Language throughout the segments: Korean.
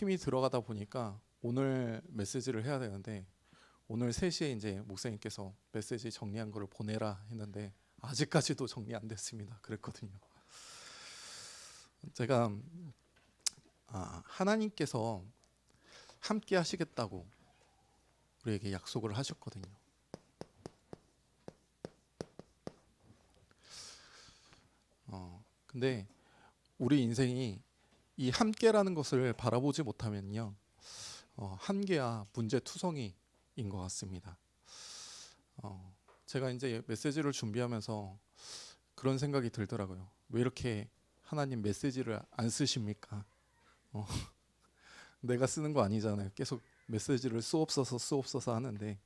힘이 들어가다 보니까 오늘 메시지를 해야 되는데 오늘 3시에 이제 목사님께서 메시지 정리한 거를 보내라 했는데 아직까지도 정리 안 됐습니다. 그랬거든요. 제가 하나님께서 함께 하시겠다고 우리에게 약속을 하셨거든요. 근데 우리 인생이 이 함께라는 것을 바라보지 못하면요, 한계와 문제투성이인 것 같습니다. 제가 이제 메시지를 준비하면서 그런 생각이 들더라고요. 왜 이렇게 하나님 메시지를 안 쓰십니까? 내가 쓰는 거 아니잖아요. 계속 메시지를 쓰옵소서 하는데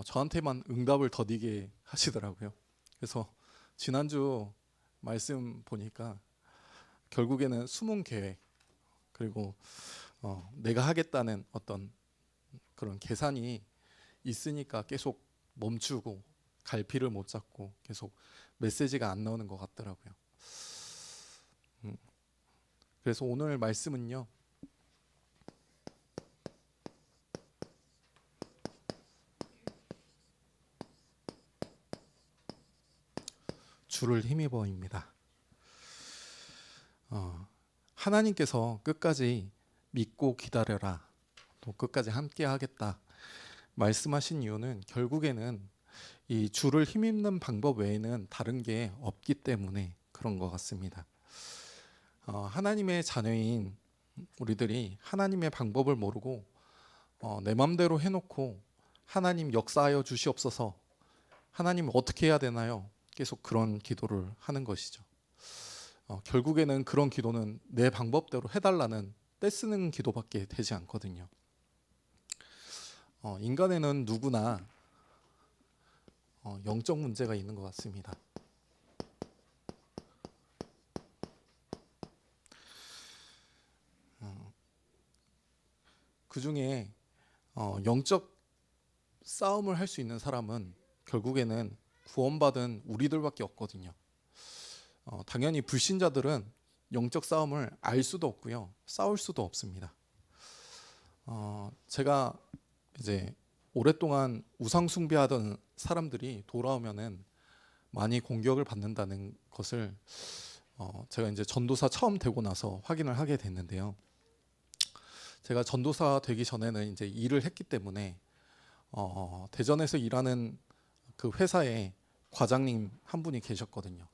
저한테만 응답을 더디게 하시더라고요. 그래서 지난주 말씀 보니까 결국에는 숨은 계획, 그리고 내가 하겠다는 어떤 그런 계산이 있으니까 계속 멈추고 갈피를 못 잡고 계속 메시지가 안 나오는 것 같더라고요. 그래서 오늘 말씀은요, 주를 힘입어입니다. 하나님께서 끝까지 믿고 기다려라, 또 끝까지 함께 하겠다 말씀하신 이유는 결국에는 이 주를 힘입는 방법 외에는 다른 게 없기 때문에 그런 것 같습니다. 하나님의 자녀인 우리들이 하나님의 방법을 모르고 내 맘대로 해놓고 하나님 역사하여 주시옵소서, 하나님 어떻게 해야 되나요? 계속 그런 기도를 하는 것이죠. 결국에는 그런 기도는 내 방법대로 해달라는 떼쓰는 기도밖에 되지 않거든요. 인간에는 누구나 영적 문제가 있는 것 같습니다. 그 중에 영적 싸움을 할 수 있는 사람은 결국에는 구원받은 우리들밖에 없거든요. 당연히 불신자들은 영적 싸움을 알 수도 없고요, 싸울 수도 없습니다. 제가 이제 오랫동안 우상 숭배하던 사람들이 돌아오면은 많이 공격을 받는다는 것을 제가 이제 전도사 처음 되고 나서 확인을 하게 됐는데요. 제가 전도사 되기 전에는 이제 일을 했기 때문에 대전에서 일하는 그 회사에 과장님 한 분이 계셨거든요.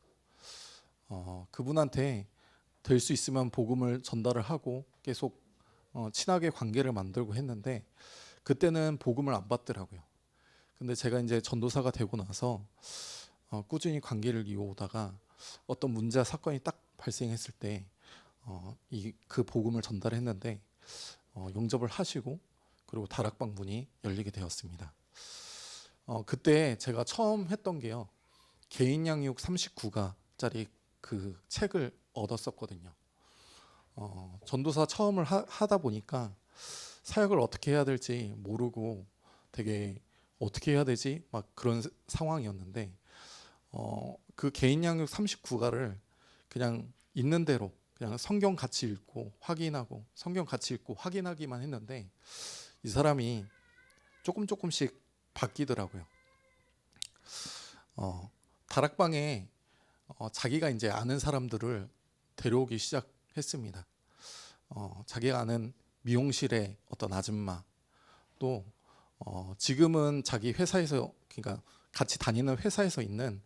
그분한테 될 수 있으면 복음을 전달을 하고 계속 친하게 관계를 만들고 했는데 그때는 복음을 안 받더라고요. 근데 제가 이제 전도사가 되고 나서 꾸준히 관계를 이어오다가 어떤 문제와 사건이 딱 발생했을 때 그 복음을 전달했는데 용접을 하시고 그리고 다락방 문이 열리게 되었습니다. 그때 제가 처음 했던 게요, 개인 양육 39가짜리 그 책을 얻었었거든요. 전도사 처음을 하다 보니까 사역을 어떻게 해야 될지 모르고 되게 어떻게 해야 되지 막 그런 상황이었는데 그 개인 양육 39가를 그냥 있는 대로 그냥 성경 같이 읽고 확인하고 성경 같이 읽고 확인하기만 했는데 이 사람이 조금씩 바뀌더라고요. 다락방에 자기가 이제 아는 사람들을 데려오기 시작했습니다. 자기가 아는 미용실의 어떤 아줌마, 또 지금은 자기 회사에서, 그러니까 같이 다니는 회사에서 있는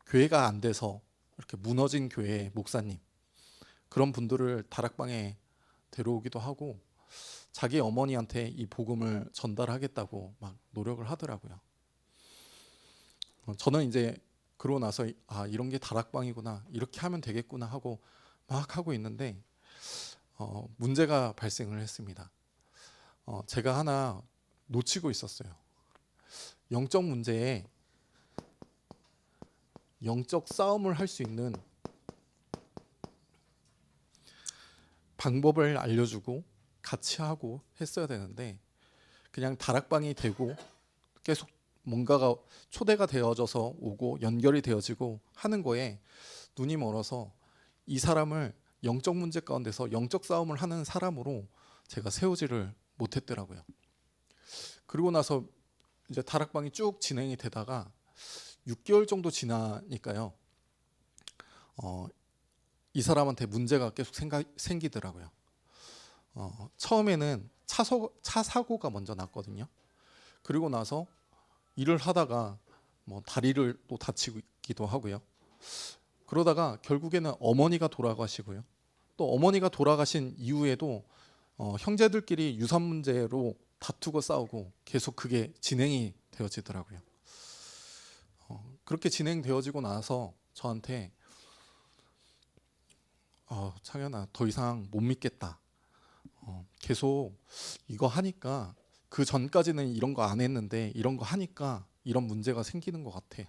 교회가 안 돼서 이렇게 무너진 교회의 목사님, 그런 분들을 다락방에 데려오기도 하고 자기 어머니한테 이 복음을 전달하겠다고 막 노력을 하더라고요. 저는 이제 그러고 나서 이런 게 다락방이구나, 이렇게 하면 되겠구나 하고 막 하고 있는데 문제가 발생을 했습니다. 제가 하나 놓치고 있었어요. 영적 문제에 영적 싸움을 할 수 있는 방법을 알려주고 같이 하고 했어야 되는데 그냥 다락방이 되고 계속 뭔가가 초대가 되어져서 오고 연결이 되어지고 하는 거에 눈이 멀어서 이 사람을 영적 문제 가운데서 영적 싸움을 하는 사람으로 제가 세우지를 못했더라고요. 그리고 나서 이제 다락방이 쭉 진행이 되다가 6개월 정도 지나니까요. 이 사람한테 문제가 계속 생기더라고요. 처음에는 차 사고가 먼저 났거든요. 그리고 나서 일을 하다가 뭐 다리를 또 다치기도 하고요. 그러다가 결국에는 어머니가 돌아가시고요. 또 어머니가 돌아가신 이후에도 형제들끼리 유산 문제로 다투고 싸우고 계속 그게 진행이 되어지더라고요. 그렇게 진행되어지고 나서 저한테 창현아, 더 이상 못 믿겠다. 계속 이거 하니까 그 전까지는 이런 거 안 했는데 이런 거 하니까 이런 문제가 생기는 것 같아.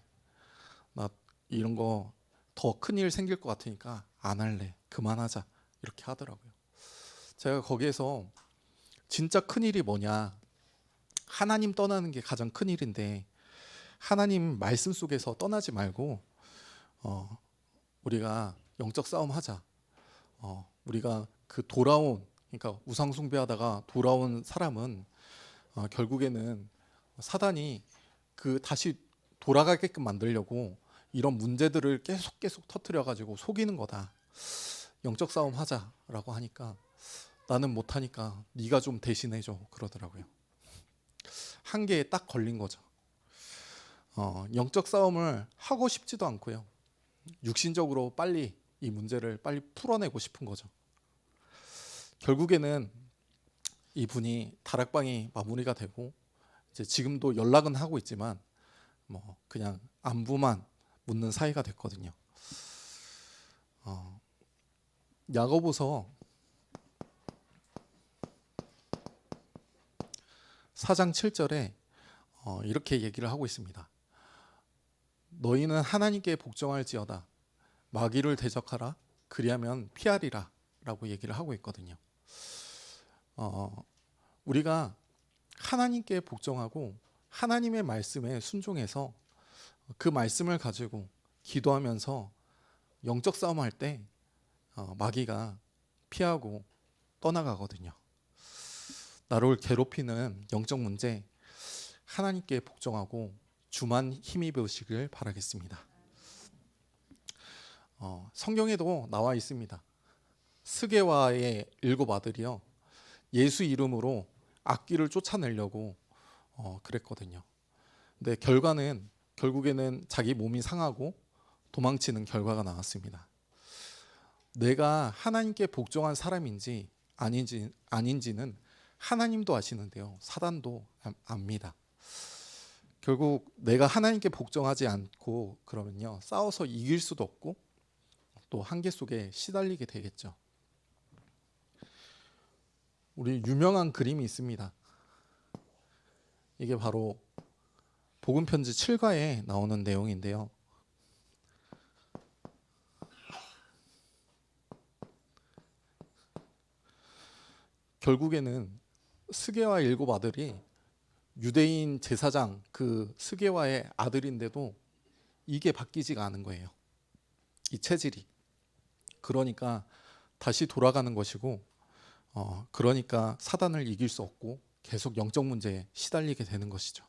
나 이런 거 더 큰일 생길 것 같으니까 안 할래. 그만하자. 이렇게 하더라고요. 제가 거기에서 진짜 큰일이 뭐냐. 하나님 떠나는 게 가장 큰일인데 하나님 말씀 속에서 떠나지 말고 우리가 영적 싸움 하자. 우리가 그 돌아온, 그러니까 우상 숭배하다가 돌아온 사람은 결국에는 사단이 그 다시 돌아가게끔 만들려고 이런 문제들을 계속 터뜨려 가지고 속이는 거다. 영적 싸움 하자라고 하니까 나는 못하니까 네가 좀 대신해 줘 그러더라고요. 한계에 딱 걸린 거죠. 영적 싸움을 하고 싶지도 않고요. 육신적으로 빨리 이 문제를 빨리 풀어내고 싶은 거죠. 결국에는 이분이 다락방이 마무리가 되고 이제 지금도 연락은 하고 있지만 뭐 그냥 안부만 묻는 사이가 됐거든요. 야고보서 4장 7절에 이렇게 얘기를 하고 있습니다. 너희는 하나님께 복종할지어다 마귀를 대적하라 그리하면 피하리라 라고 얘기를 하고 있거든요. 우리가 하나님께 복종하고 하나님의 말씀에 순종해서 그 말씀을 가지고 기도하면서 영적 싸움할 때 마귀가 피하고 떠나가거든요. 나를 괴롭히는 영적 문제 하나님께 복종하고 주만 힘입으시길 바라겠습니다. 성경에도 나와 있습니다. 스게와의 7 아들이요 예수 이름으로 악귀를 쫓아내려고 그랬거든요. 근데 결국에는 자기 몸이 상하고 도망치는 결과가 나왔습니다. 내가 하나님께 복종한 사람인지 아닌지는 하나님도 아시는데요. 사단도 압니다. 결국 내가 하나님께 복종하지 않고 그러면요. 싸워서 이길 수도 없고 또 한계 속에 시달리게 되겠죠. 우리 유명한 그림이 있습니다. 이게 바로 복음편지 7가에 나오는 내용인데요. 결국에는 스게와 7 아들이 유대인 제사장 그 스게와의 아들인데도 이게 바뀌지가 않은 거예요. 이 체질이. 그러니까 다시 돌아가는 것이고 그러니까 사단을 이길 수 없고 계속 영적 문제에 시달리게 되는 것이죠.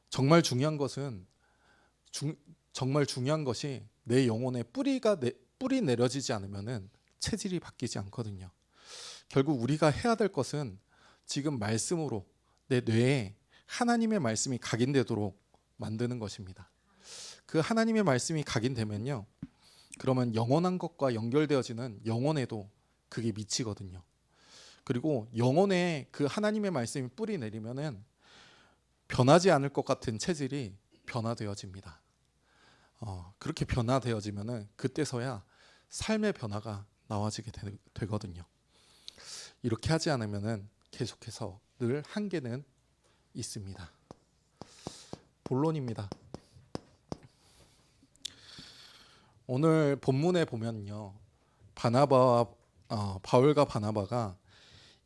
정말 중요한 것이 내 영혼에 뿌리 내려지지 않으면은 체질이 바뀌지 않거든요. 결국 우리가 해야 될 것은 지금 말씀으로 내 뇌에 하나님의 말씀이 각인되도록 만드는 것입니다. 그 하나님의 말씀이 각인되면요. 그러면 영원한 것과 연결되어지는 영혼에도 그게 미치거든요. 그리고 영혼에 그 하나님의 말씀이 뿌리 내리면은 변하지 않을 것 같은 체질이 변화되어집니다. 그렇게 변화되어지면은 그때서야 삶의 변화가 나와지게 되거든요. 이렇게 하지 않으면은 계속해서 늘 한계는 있습니다. 본론입니다. 오늘 본문에 보면요, 바울과 바나바가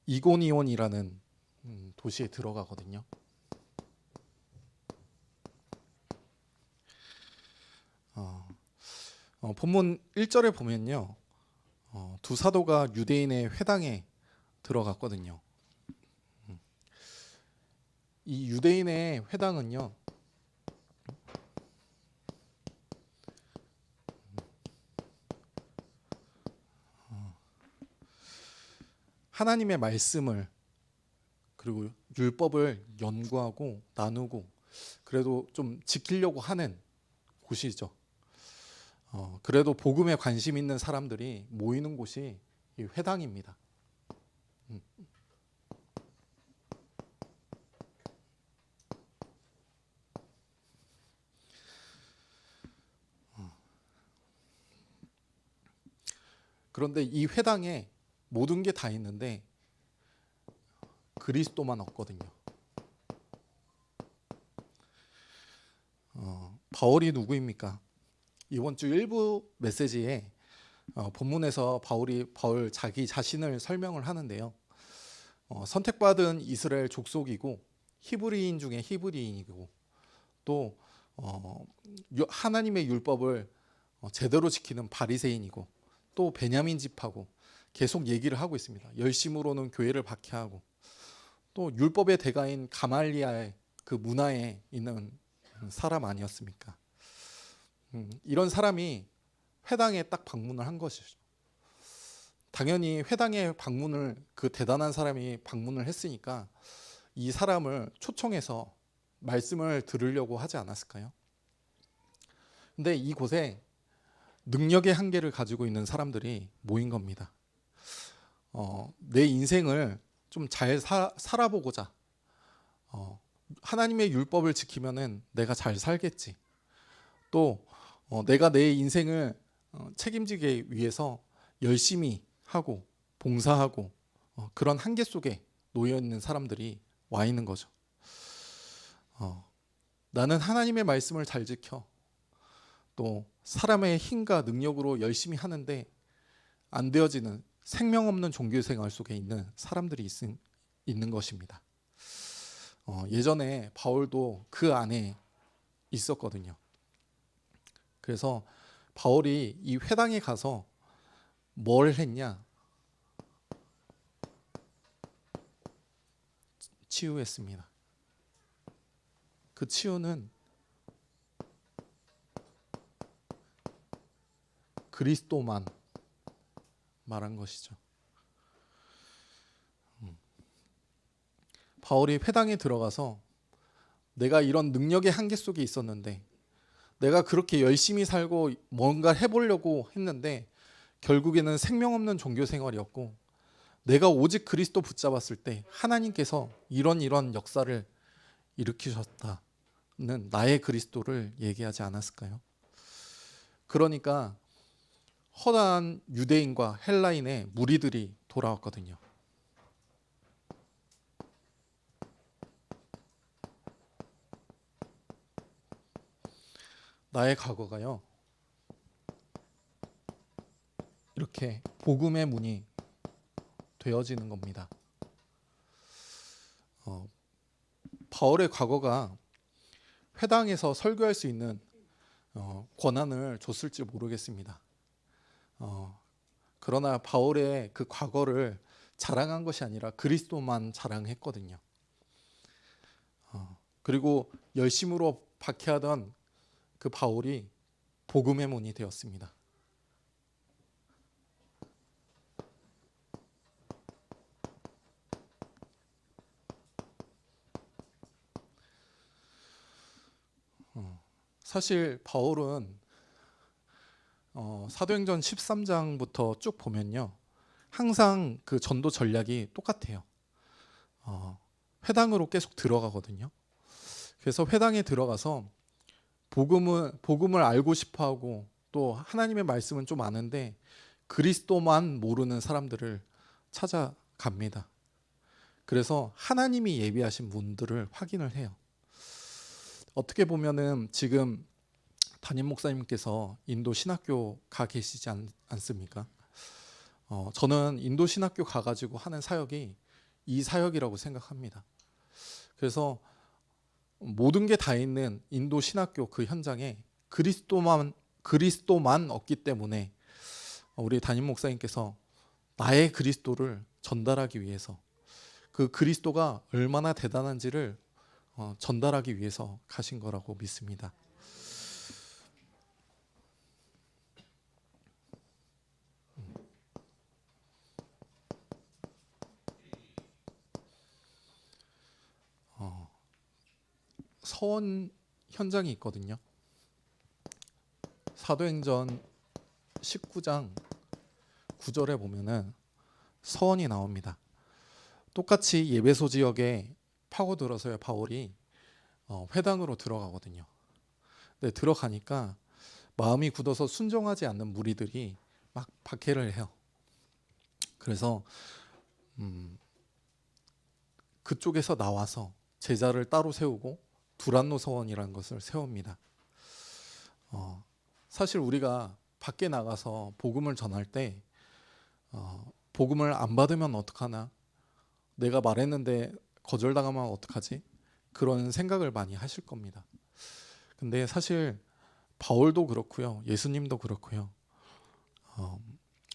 이고니온이라는 도시에 들어가거든요. 본문 1절에 보면요. 두 사도가 유대인의 회당에 들어갔거든요. 이 유대인의 회당은요. 하나님의 말씀을 그리고 율법을 연구하고 나누고 그래도 좀 지키려고 하는 곳이죠. 그래도 복음에 관심 있는 사람들이 모이는 곳이 이 회당입니다. 그런데 이 회당에 모든 게 다 있는데 그리스도만 없거든요. 바울이 누구입니까? 이번 주 일부 메시지에 본문에서 바울 자기 자신을 설명을 하는데요. 선택받은 이스라엘 족속이고 히브리인 중에 히브리인이고 또 하나님의 율법을 제대로 지키는 바리새인이고 또 베냐민 집하고 계속 얘기를 하고 있습니다. 열심으로는 교회를 박해하고 또 율법의 대가인 가말리아의 그 문화에 있는 사람 아니었습니까? 이런 사람이 회당에 딱 방문을 한 것이죠. 당연히 회당에 그 대단한 사람이 방문을 했으니까 이 사람을 초청해서 말씀을 들으려고 하지 않았을까요? 근데 이곳에 능력의 한계를 가지고 있는 사람들이 모인 겁니다. 내 인생을 좀 잘 살아보고자 하나님의 율법을 지키면은 내가 잘 살겠지. 또 내가 내 인생을 책임지기 위해서 열심히 하고 봉사하고 그런 한계 속에 놓여 있는 사람들이 와 있는 거죠. 나는 하나님의 말씀을 잘 지켜 또 사람의 힘과 능력으로 열심히 하는데 안 되어지는 생명 없는 종교 생활 속에 있는 사람들이 있는 것입니다. 예전에 바울도 그 안에 있었거든요. 그래서 바울이 이 회당에 가서 뭘 했냐? 치유했습니다. 그 치유는 그리스도만 말한 것이죠. 바울이 회당에 들어가서 내가 이런 능력의 한계 속에 있었는데 내가 그렇게 열심히 살고 뭔가 해보려고 했는데 결국에는 생명 없는 종교 생활이었고 내가 오직 그리스도 붙잡았을 때 하나님께서 이런 역사를 일으키셨다는 나의 그리스도를 얘기하지 않았을까요? 그러니까 허다한 유대인과 헬라인의 무리들이 돌아왔거든요. 나의 과거가요. 이렇게 복음의 문이 되어지는 겁니다. 바울의 과거가 회당에서 설교할 수 있는 권한을 줬을지 모르겠습니다. 그러나 바울의 그 과거를 자랑한 것이 아니라 그리스도만 자랑했거든요. 그리고 열심으로 박해하던 그 바울이 복음의 문이 되었습니다. 사실 바울은 사도행전 13장부터 쭉 보면요. 항상 그 전도 전략이 똑같아요. 회당으로 계속 들어가거든요. 그래서 회당에 들어가서 복음을 알고 싶어하고 또 하나님의 말씀은 좀 아는데 그리스도만 모르는 사람들을 찾아갑니다. 그래서 하나님이 예비하신 문들을 확인을 해요. 어떻게 보면은 지금 담임 목사님께서 인도 신학교 가 계시지 않습니까? 저는 인도 신학교 가가지고 하는 사역이 이 사역이라고 생각합니다. 그래서 모든 게 다 있는 인도 신학교 그 현장에 그리스도만 그리스도만 얻기 때문에 우리 담임 목사님께서 나의 그리스도를 전달하기 위해서 그 그리스도가 얼마나 대단한지를 전달하기 위해서 가신 거라고 믿습니다. 서원 현장이 있거든요. 사도행전 19장 9절에 보면은 서원이 나옵니다. 똑같이 예배소 지역에 파고들어서요 바울이 회당으로 들어가거든요. 근데 들어가니까 마음이 굳어서 순종하지 않는 무리들이 막 박해를 해요. 그래서 그쪽에서 나와서 제자를 따로 세우고 두란노 서원이라는 것을 세웁니다. 사실 우리가 밖에 나가서 복음을 전할 때 복음을 안 받으면 어떡하나, 내가 말했는데 거절당하면 어떡하지, 그런 생각을 많이 하실 겁니다. 근데 사실 바울도 그렇고요, 예수님도 그렇고요,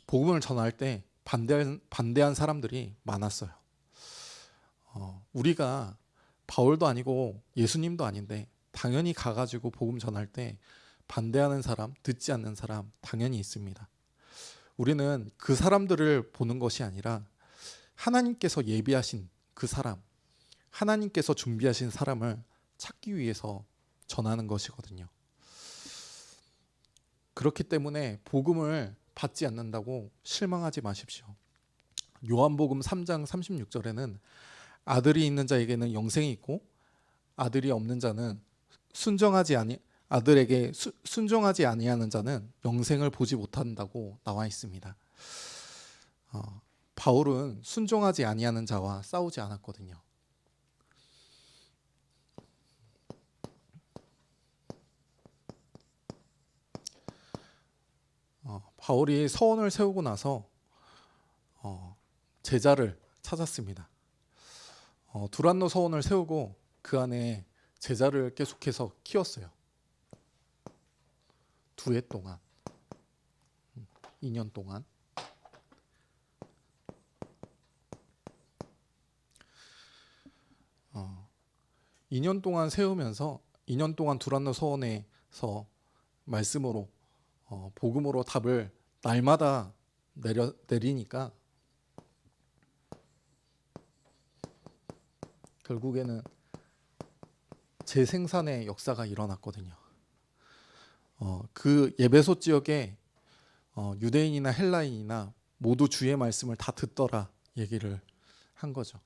복음을 전할 때 반대한 사람들이 많았어요. 우리가 바울도 아니고 예수님도 아닌데 당연히 가가지고 복음 전할 때 반대하는 사람, 듣지 않는 사람 당연히 있습니다. 우리는 그 사람들을 보는 것이 아니라 하나님께서 예비하신 그 사람, 하나님께서 준비하신 사람을 찾기 위해서 전하는 것이거든요. 그렇기 때문에 복음을 받지 않는다고 실망하지 마십시오. 요한복음 3장 36절에는 아들이 있는 자에게는 영생이 있고 아들이 없는 자는 아들에게 순종하지 아니하는 자는 영생을 보지 못한다고 나와 있습니다. 바울은 순종하지 아니하는 자와 싸우지 않았거든요. 바울이 서원을 세우고 나서 제자를 찾았습니다. 두란노 서원을 세우고 그 안에 제자를 계속해서 키웠어요. 2해 동안, 2년 동안. 어, 2년 동안 세우면서 2년 동안 두란노 서원에서 말씀으로 복음으로 답을 날마다 내리니까 결국에는 재생산의 역사가 일어났거든요. 그 예배소 지역에 유대인이나 헬라인이나 모두 주의 말씀을 다 듣더라 얘기를 한 거죠.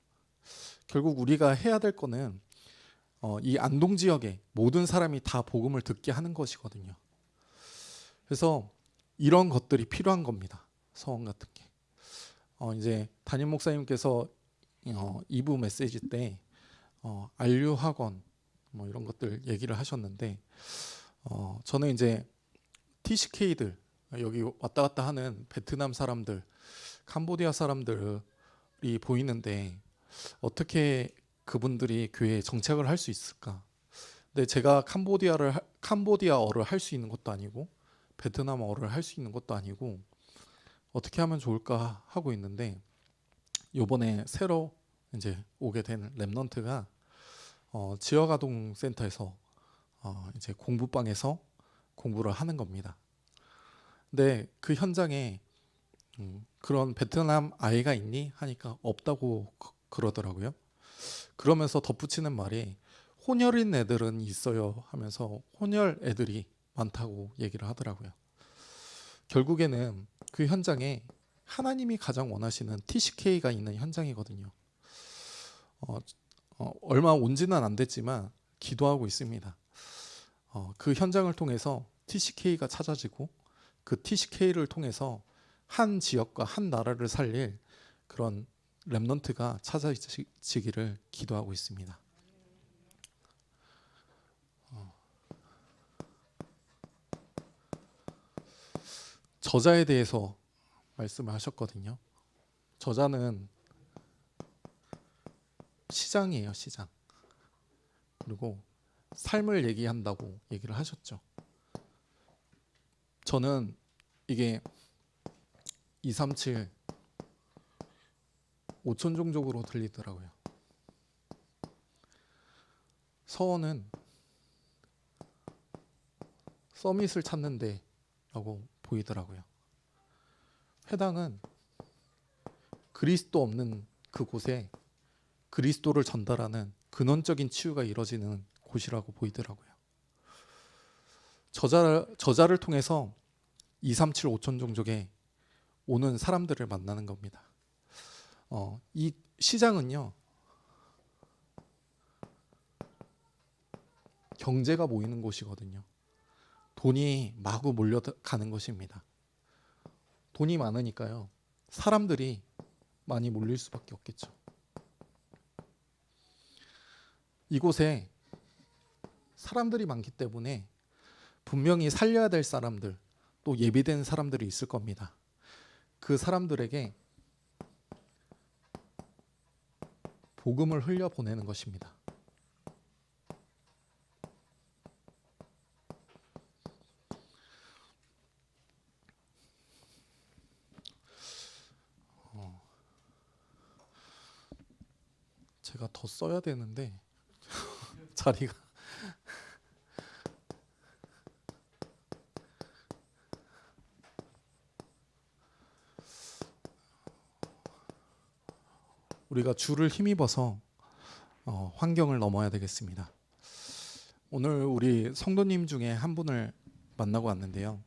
결국 우리가 해야 될 거는 이 안동 지역에 모든 사람이 다 복음을 듣게 하는 것이거든요. 그래서 이런 것들이 필요한 겁니다. 서원 같은 게. 이제 담임 목사님께서 2부 메시지 때 안류학원 뭐 이런 것들 얘기를 하셨는데 저는 이제 TCK들, 여기 왔다 갔다 하는 베트남 사람들, 캄보디아 사람들이 보이는데 어떻게 그분들이 교회에 정착을 할 수 있을까? 근데 제가 캄보디아어를 할 수 있는 것도 아니고 베트남어를 할 수 있는 것도 아니고 어떻게 하면 좋을까 하고 있는데, 요번에 새로 이제 오게 된 랩넌트가 지역아동센터에서 이제 공부방에서 공부를 하는 겁니다. 근데 그 현장에 그런 베트남 아이가 있니? 하니까 없다고 그러더라고요. 그러면서 덧붙이는 말이 혼혈인 애들은 있어요 하면서 혼혈 애들이 많다고 얘기를 하더라고요. 결국에는 그 현장에 하나님이 가장 원하시는 TCK가 있는 현장이거든요. 얼마 온지는 안 됐지만 기도하고 있습니다. 그 현장을 통해서 TCK가 찾아지고 그 TCK를 통해서 한 지역과 한 나라를 살릴 그런 렘넌트가 찾아지기를 기도하고 있습니다. 저자에 대해서 말씀을 하셨거든요. 저자는 시장이에요, 시장. 그리고 삶을 얘기한다고 얘기를 하셨죠. 저는 이게 237 오천종족으로 들리더라고요. 서원은 서밋을 찾는 데라고 보이더라고요. 회당은 그리스도 없는 그곳에 그리스도를 전달하는 근원적인 치유가 이루어지는 곳이라고 보이더라고요. 저자를 통해서 237 오천종족에 오는 사람들을 만나는 겁니다. 이 시장은요, 경제가 모이는 곳이거든요. 돈이 마구 몰려가는 것입니다. 돈이 많으니까요, 사람들이 많이 몰릴 수밖에 없겠죠. 이곳에 사람들이 많기 때문에 분명히 살려야 될 사람들, 또 예비된 사람들이 있을 겁니다. 그 사람들에게 복음을 흘려보내는 것입니다. 제가 더 써야 되는데 자리가 우리가 주를 힘입어서 환경을 넘어야 되겠습니다. 오늘 우리 성도님 중에 한 분을 만나고 왔는데요.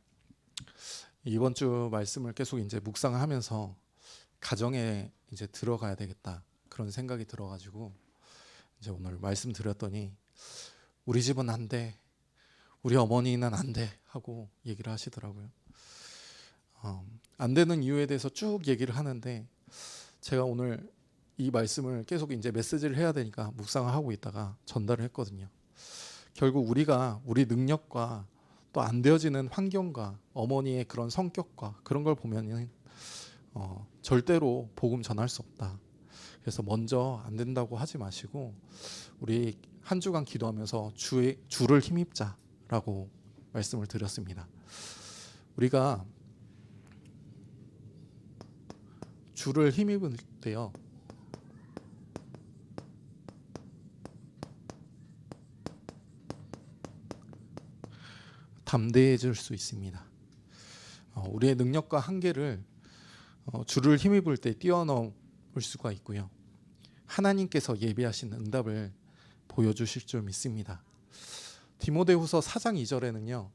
이번 주 말씀을 계속 이제 묵상하면서 가정에 이제 들어가야 되겠다 그런 생각이 들어가지고 이제 오늘 말씀드렸더니 우리 집은 안 돼, 우리 어머니는 안 돼 하고 얘기를 하시더라고요. 안 되는 이유에 대해서 쭉 얘기를 하는데 제가 오늘 이 말씀을 계속 이제 메시지를 해야 되니까 묵상을 하고 있다가 전달을 했거든요. 결국 우리가 우리 능력과 또 안 되어지는 환경과 어머니의 그런 성격과 그런 걸 보면은 절대로 복음 전할 수 없다. 그래서 먼저 안 된다고 하지 마시고 우리 한 주간 기도하면서 주를 힘입자라고 말씀을 드렸습니다. 우리가 주를 힘입을 때요, 담대해질 수 있습니다. 우리의 능력과 한계를 주를 힘입을 때 뛰어넘을 수가 있고요. 하나님께서 예비하신 응답을 보여주실 줄 믿습니다. 디모데후서 4장 2절에는요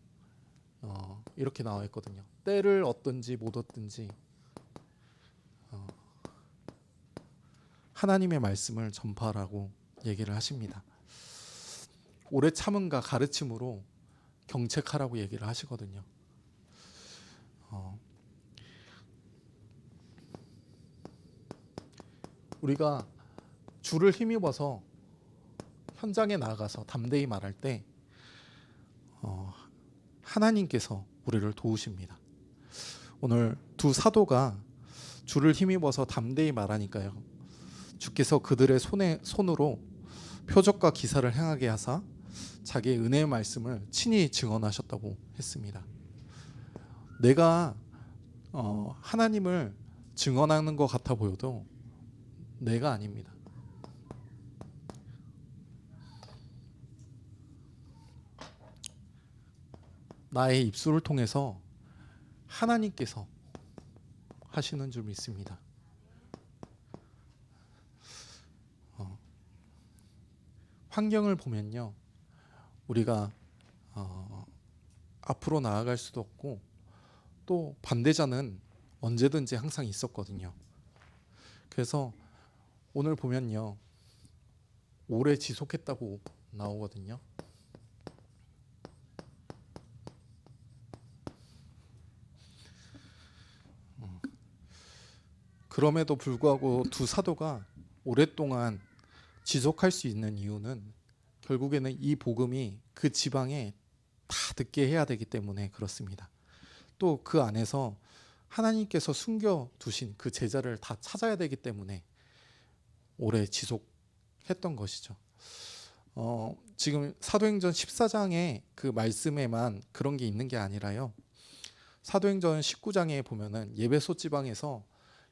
이렇게 나와 있거든요. 때를 얻든지 못 얻든지 하나님의 말씀을 전파하라고 얘기를 하십니다. 오래 참음과 가르침으로 경책하라고 얘기를 하시거든요. 우리가 주를 힘입어서 현장에 나가서 담대히 말할 때 하나님께서 우리를 도우십니다. 오늘 두 사도가 주를 힘입어서 담대히 말하니까요, 주께서 그들의 손으로 표적과 기사를 행하게 하사 자기의 은혜의 말씀을 친히 증언하셨다고 했습니다. 내가 하나님을 증언하는 것 같아 보여도 내가 아닙니다. 나의 입술을 통해서 하나님께서 하시는 줄 믿습니다. 환경을 보면요, 우리가 앞으로 나아갈 수도 없고 또 반대자는 언제든지 항상 있었거든요. 그래서 오늘 보면요, 오래 지속했다고 나오거든요. 그럼에도 불구하고 두 사도가 오랫동안 지속할 수 있는 이유는 결국에는 이 복음이 그 지방에 다 듣게 해야 되기 때문에 그렇습니다. 또 그 안에서 하나님께서 숨겨두신 그 제자를 다 찾아야 되기 때문에 오래 지속했던 것이죠. 지금 사도행전 14장의 그 말씀에만 그런 게 있는 게 아니라요, 사도행전 19장에 보면은 예배소 지방에서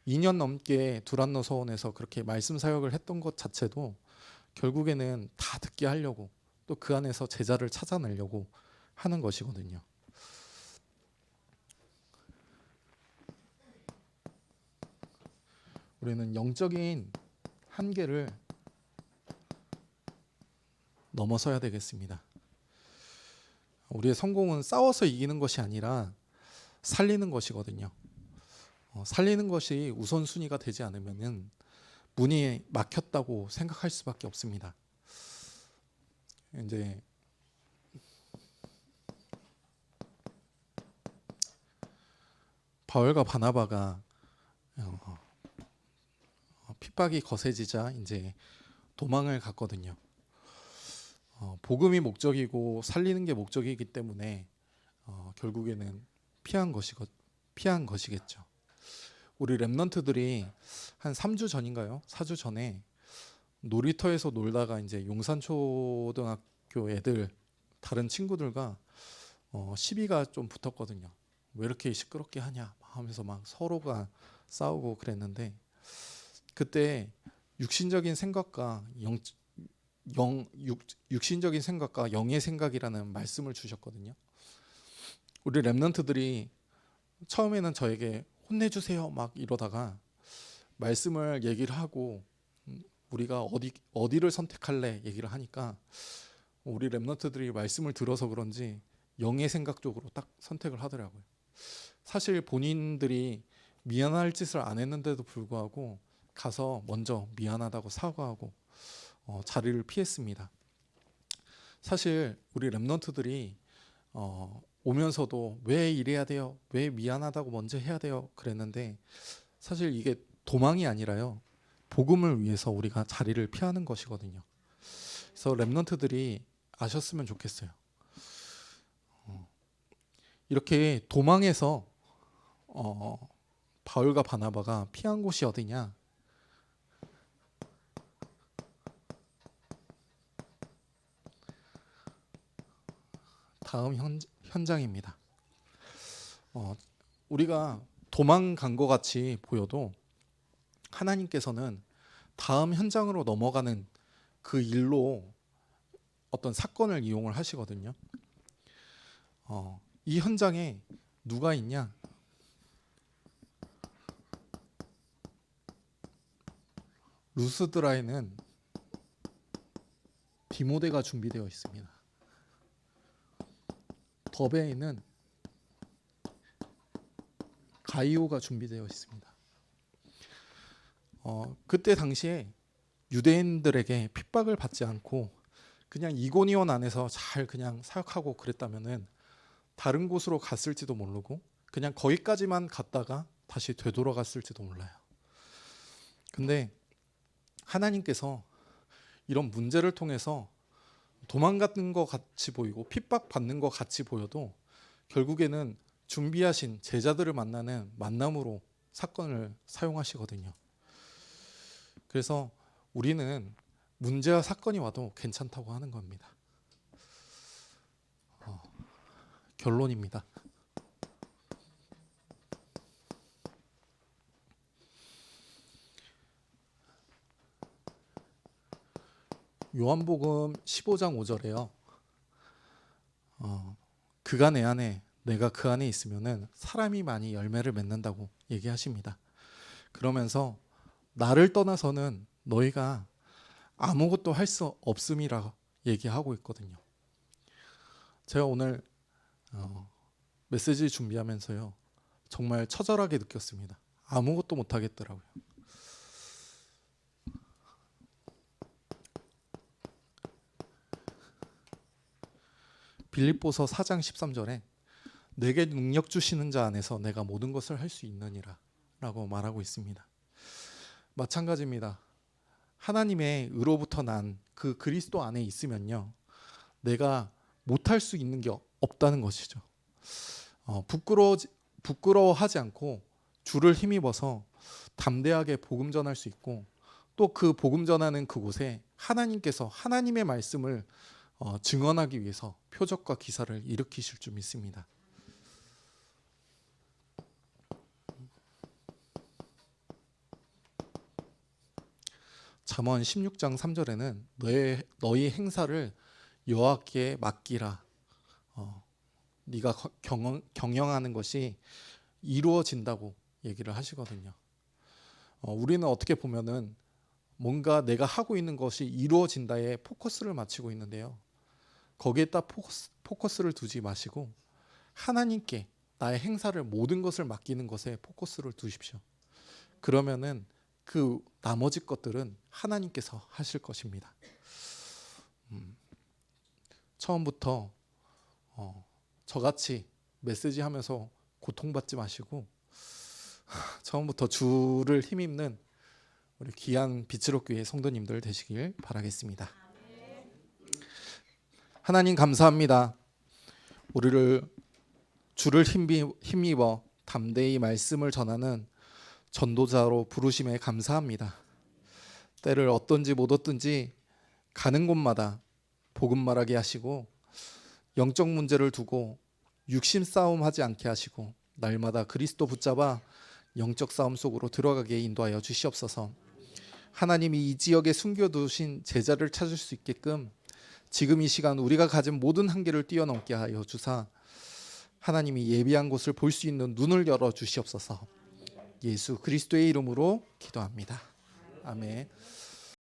2년 넘게 두란노 서원에서 그렇게 말씀 사역을 했던 것 자체도 결국에는 다 듣게 하려고, 또 그 안에서 제자를 찾아내려고 하는 것이거든요. 우리는 영적인 한계를 넘어서야 되겠습니다. 우리의 성공은 싸워서 이기는 것이 아니라 살리는 것이거든요. 살리는 것이 우선순위가 되지 않으면은 문이 막혔다고 생각할 수밖에 없습니다. 이제 바울과 바나바가 핍박이 거세지자 이제 도망을 갔거든요. 복음이 목적이고 살리는 게 목적이기 때문에 결국에는 피한 것이겠죠. 우리 랩런트들이 한 3주 전인가요? 4주 전에 놀이터에서 놀다가 이제 용산초등학교 애들 다른 친구들과 시비가 좀 붙었거든요. 왜 이렇게 시끄럽게 하냐 하면서 막 서로가 싸우고 그랬는데, 그때 육신적인 생각과 육신적인 생각과 영의 생각이라는 말씀을 주셨거든요. 우리 랩런트들이 처음에는 저에게 혼내주세요 막 이러다가 말씀을 얘기를 하고 우리가 어디를 선택할래 얘기를 하니까 우리 랩런트들이 말씀을 들어서 그런지 영의 생각 쪽으로 딱 선택을 하더라고요. 사실 본인들이 미안할 짓을 안 했는데도 불구하고 가서 먼저 미안하다고 사과하고 자리를 피했습니다. 사실 우리 랩런트들이 오면서도 왜 이래야 돼요? 왜 미안하다고 먼저 해야 돼요? 그랬는데 사실 이게 도망이 아니라요. 복음을 위해서 우리가 자리를 피하는 것이거든요. 그래서 랩런트들이 아셨으면 좋겠어요. 이렇게 도망해서 바울과 바나바가 피한 곳이 어디냐? 다음 현장입니다. 우리가 도망간 것 같이 보여도 하나님께서는 다음 현장으로 넘어가는 그 일로 어떤 사건을 이용을 하시거든요. 이 현장에 누가 있냐? 루스드라에는 디모데가 준비되어 있습니다. 더베에는 가이오가 준비되어 있습니다. 그때 당시에 유대인들에게 핍박을 받지 않고 그냥 이고니온 안에서 잘 그냥 사역하고 그랬다면은 다른 곳으로 갔을지도 모르고 그냥 거기까지만 갔다가 다시 되돌아갔을지도 몰라요. 근데 하나님께서 이런 문제를 통해서 도망가는 것 같이 보이고 핍박받는 것 같이 보여도 결국에는 준비하신 제자들을 만나는 만남으로 사건을 사용하시거든요. 그래서 우리는 문제와 사건이 와도 괜찮다고 하는 겁니다. 결론입니다. 요한복음 15장 5절에요. 그가 내 안에 내가 그 안에 있으면은 사람이 많이 열매를 맺는다고 얘기하십니다. 그러면서 나를 떠나서는 너희가 아무것도 할 수 없음이라 얘기하고 있거든요. 제가 오늘 메시지 준비하면서요 정말 처절하게 느꼈습니다. 아무것도 못 하겠더라고요. 빌립보서 4장 13절에 내게 능력 주시는 자 안에서 내가 모든 것을 할 수 있느니라 라고 말하고 있습니다. 마찬가지입니다. 하나님의 의로부터 난 그 그리스도 안에 있으면요 내가 못할 수 있는 게 없다는 것이죠. 부끄러워하지 않고 주를 힘입어서 담대하게 복음 전할 수 있고 또 그 복음 전하는 그곳에 하나님께서 하나님의 말씀을 증언하기 위해서 표적과 기사를 일으키실 줄 믿습니다. 잠언 16장 3절에는 너희 행사를 여호와께 맡기라. 네가 경영하는 것이 이루어진다고 얘기를 하시거든요. 우리는 어떻게 보면은 뭔가 내가 하고 있는 것이 이루어진다에 포커스를 맞추고 있는데요. 거기에다 포커스를 두지 마시고 하나님께 나의 행사를 모든 것을 맡기는 것에 포커스를 두십시오. 그러면은 그 나머지 것들은 하나님께서 하실 것입니다. 처음부터 저같이 메시지 하면서 고통받지 마시고 처음부터 주를 힘입는 우리 귀한 빛으로 교회 성도님들 되시길 바라겠습니다. 하나님 감사합니다. 우리를 주를 힘입어 담대히 말씀을 전하는 전도자로 부르심에 감사합니다. 때를 어떤지 못 얻든지 가는 곳마다 복음 말하게 하시고 영적 문제를 두고 육신 싸움 하지 않게 하시고 날마다 그리스도 붙잡아 영적 싸움 속으로 들어가게 인도하여 주시옵소서. 하나님이 이 지역에 숨겨두신 제자를 찾을 수 있게끔 지금 이 시간 우리가 가진 모든 한계를 뛰어넘게 하여 주사 하나님이 예비한 곳을 볼 수 있는 눈을 열어 주시옵소서. 예수 그리스도의 이름으로 기도합니다. 아멘.